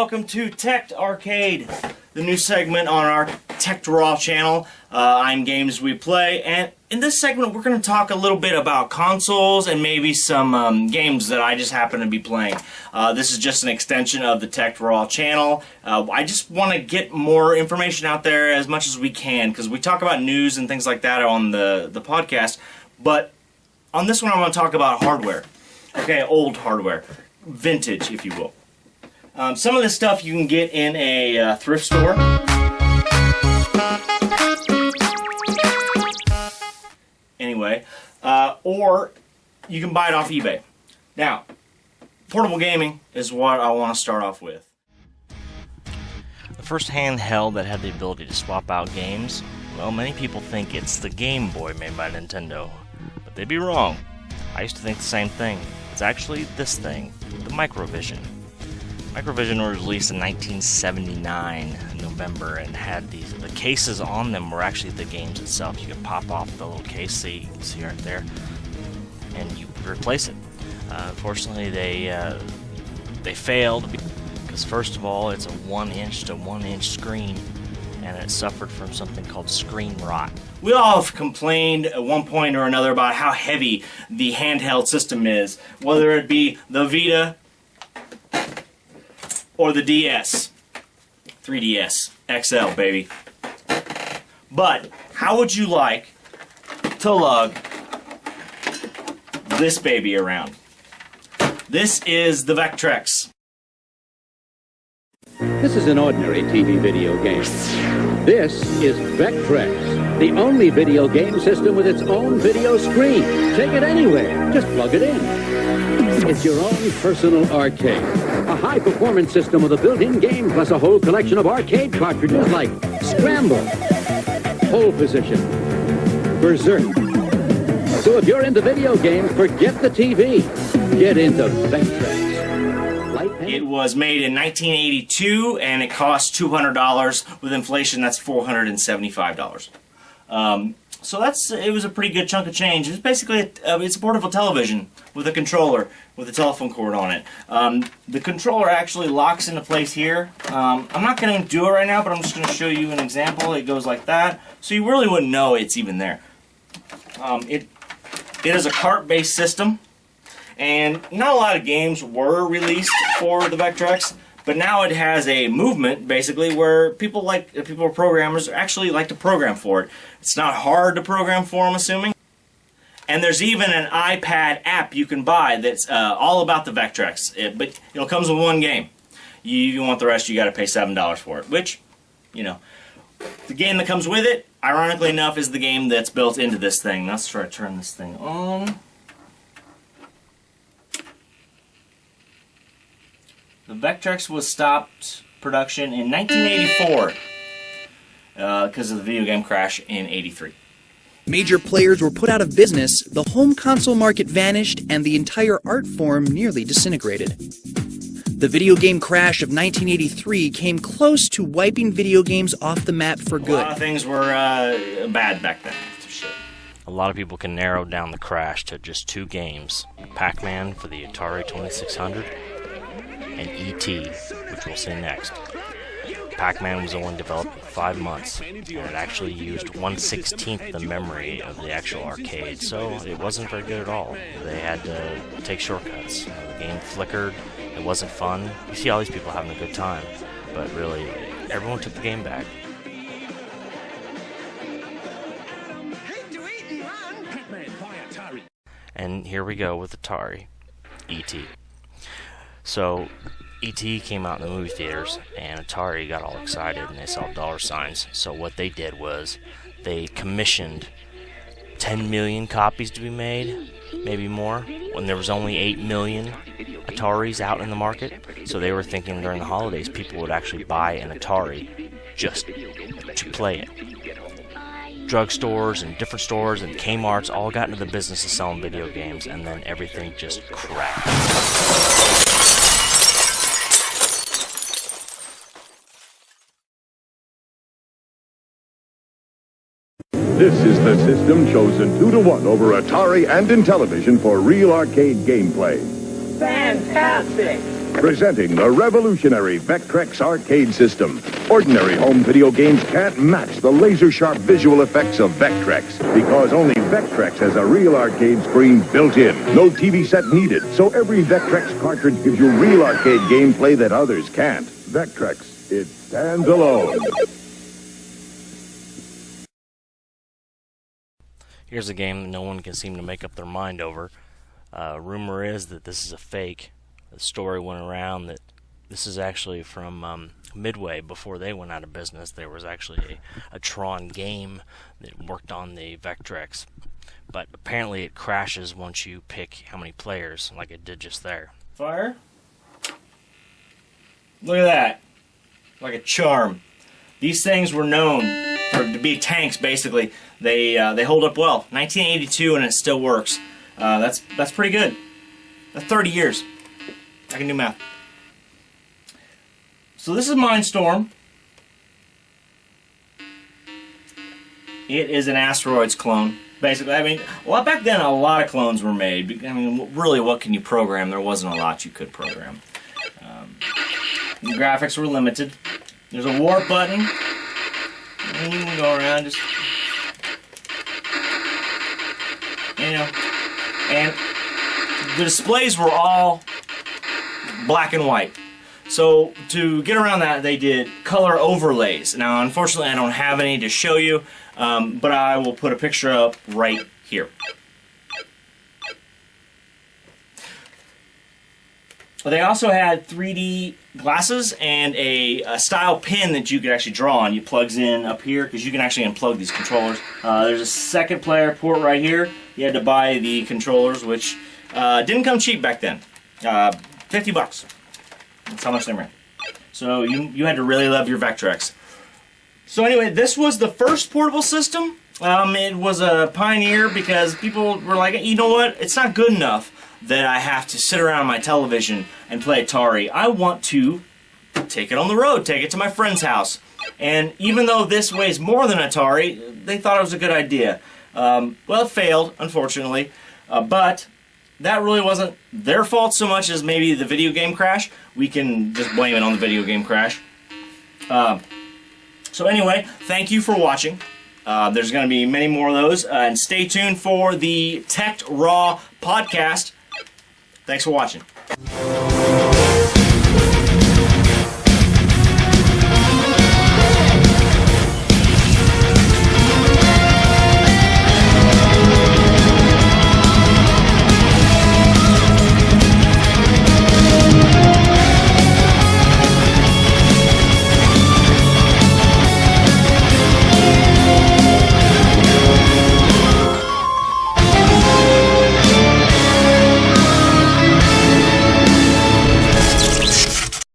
welcome to Tekd Arcade, the new segment on our Tekd channel. I'm GamesWePlay, and in this segment we're going to talk a little bit about consoles and maybe some games that I just happen to be playing. This is just an extension of the Tekd channel. I just want to get more information out there as much as we can, because we talk about news and things like that on the podcast, but on this one I want to talk about hardware. Okay, old hardware. Vintage, if you will. Some of this stuff you can get in a thrift store. Anyway, or you can buy it off eBay. Now, portable gaming is what I want to start off with. The first handheld that had the ability to swap out games, well, many people think it's the Game Boy made by Nintendo, but they'd be wrong. I used to think the same thing. It's actually this thing, the Microvision. Microvision was released in 1979 in November and had the cases on them were actually the games itself. You could pop off the little case, see, you can see right there, and you replace it. Unfortunately, they failed because first of all, it's a 1-inch to 1-inch screen, and it suffered from something called screen rot. We all have complained at one point or another about how heavy the handheld system is, whether it be the Vita or the DS. 3DS XL, baby. But how would you like to lug this baby around? This is the Vectrex. This is an ordinary TV video game. This is Vectrex, the only video game system with its own video screen. Take it anywhere. Just plug it in. It's your own personal arcade. A high-performance system with a built-in game plus a whole collection of arcade cartridges like Scramble, Pole Position, Berserk. So if you're into video games, forget the TV. Get into Vectrex. It was made in 1982, and it cost $200. With inflation, that's $475. So it was a pretty good chunk of change. It's basically it's a portable television with a controller with a telephone cord on it. The controller actually locks into place here. I'm not going to do it right now, but I'm just going to show you an example. It goes like that, so you really wouldn't know it's even there. It is a cart-based system. And not a lot of games were released for the Vectrex, but now it has a movement, basically, where people programmers actually like to program for it. It's not hard to program for, I'm assuming. And there's even an iPad app you can buy that's all about the Vectrex, but it comes with one game. You want the rest, you got to pay $7 for it, which, you know. The game that comes with it, ironically enough, is the game that's built into this thing. Let's try to turn this thing on. The Vectrex was stopped production in 1984 because of the video game crash in '83. Major players were put out of business, the home console market vanished, and the entire art form nearly disintegrated. The video game crash of 1983 came close to wiping video games off the map for good. A lot of things were bad back then. Shit. A lot of people can narrow down the crash to just two games, Pac-Man for the Atari 2600 and E.T., which we'll see next. Pac-Man was only developed in 5 months, and it actually used 1/16 the memory of the actual arcade, so it wasn't very good at all. They had to take shortcuts. The game flickered, it wasn't fun. You see all these people having a good time, but really, everyone took the game back. And here we go with Atari, E.T. So, E.T. came out in the movie theaters, and Atari got all excited, and they saw dollar signs. So what they did was, they commissioned 10 million copies to be made, maybe more, when there was only 8 million Ataris out in the market. So they were thinking during the holidays, people would actually buy an Atari just to play it. Drugstores and different stores and Kmart's all got into the business of selling video games, and then everything just crashed. This is the system chosen 2-to-1 over Atari and Intellivision for real arcade gameplay. Fantastic! Presenting the revolutionary Vectrex arcade system. Ordinary home video games can't match the laser-sharp visual effects of Vectrex because only Vectrex has a real arcade screen built in. No TV set needed, so every Vectrex cartridge gives you real arcade gameplay that others can't. Vectrex, it stands alone. Here's a game that no one can seem to make up their mind over. Rumor is that this is a fake. The story went around that this is actually from Midway. Before they went out of business, there was actually a Tron game that worked on the Vectrex. But apparently it crashes once you pick how many players, like it did just there. Fire. Look at that. Like a charm. These things were known to be tanks, basically. They hold up well. 1982 and it still works. That's pretty good. That's 30 years. I can do math. So this is Mindstorm. It is an Asteroids clone. Basically, I mean, well, back then a lot of clones were made. I mean, really, what can you program? There wasn't a lot you could program. The graphics were limited. There's a warp button. And you can go around just, you know, and the displays were all black and white. So to get around that, they did color overlays. Now, unfortunately, I don't have any to show you, but I will put a picture up right here. They also had 3D glasses and a style pin that you could actually draw on. It plugs in up here because you can actually unplug these controllers. There's a second player port right here. You had to buy the controllers, which didn't come cheap back then. 50 bucks. That's how much they ran. So you had to really love your Vectrex. So anyway, this was the first portable system. It was a pioneer because people were like, you know what? It's not good enough that I have to sit around my television and play Atari. I want to take it on the road, take it to my friend's house. And even though this weighs more than Atari, they thought it was a good idea. Well, it failed, unfortunately. But that really wasn't their fault so much as maybe the video game crash. We can just blame it on the video game crash. So anyway, thank you for watching. There's going to be many more of those. And stay tuned for the Tekd Raw podcast. Thanks for watching.